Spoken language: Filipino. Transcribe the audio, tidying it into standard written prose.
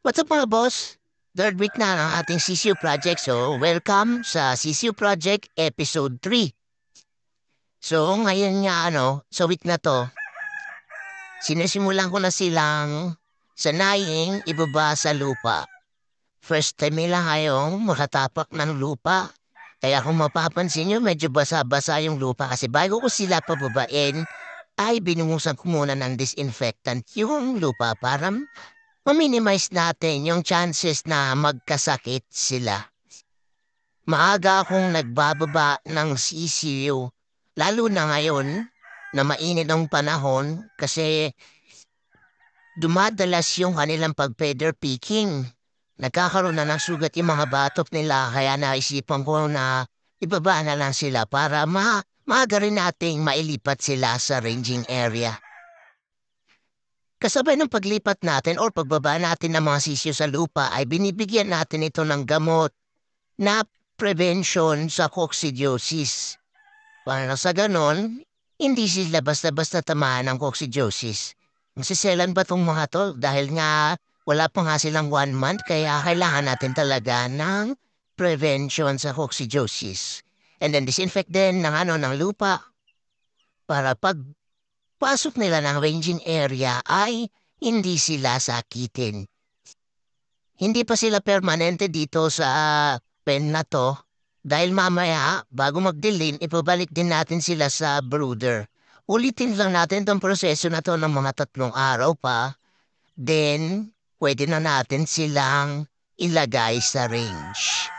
What's up mga boss? Third week na ng ating CCU project, so welcome sa CCU project episode 3. So ngayon nga sa week na to, sinisimulan ko na silang sanaying ibaba sa lupa. First time nila ngayong makatapak ng lupa. Kaya kung mapapansin nyo, medyo basa-basa yung lupa kasi bago ko sila pababain, ay binungusan ko muna ng disinfectant yung lupa para ma-minimize natin yung chances na magkasakit sila. Maaga akong nagbababa ng CCU, lalo na ngayon na mainit ang panahon kasi dumadalas yung kanilang pag-feather picking. Nagkakaroon na ng sugat yung mga batok nila kaya naisipan ko na ibaba na lang sila para maaga rin nating mailipat sila sa ranging area. Kasabay ng paglipat natin or pagbaba natin ng mga sisyo sa lupa ay binibigyan natin ito ng gamot na prevention sa coccidiosis. Para sa ganon, hindi sila basta-basta tamaan ng coccidiosis. Masiselan ba itong mga to? Dahil nga wala pa nga silang 1 month kaya kailangan natin talaga ng prevention sa coccidiosis. And then disinfect din ng lupa para pag pasok nila ng ranging area ay hindi sila sakitin. Hindi pa sila permanente dito sa pen na to dahil mamaya bago magdilim ipabalik din natin sila sa brooder. Ulitin lang natin tong proseso na to ng mga 3 araw pa. Then, pwede na natin silang ilagay sa range.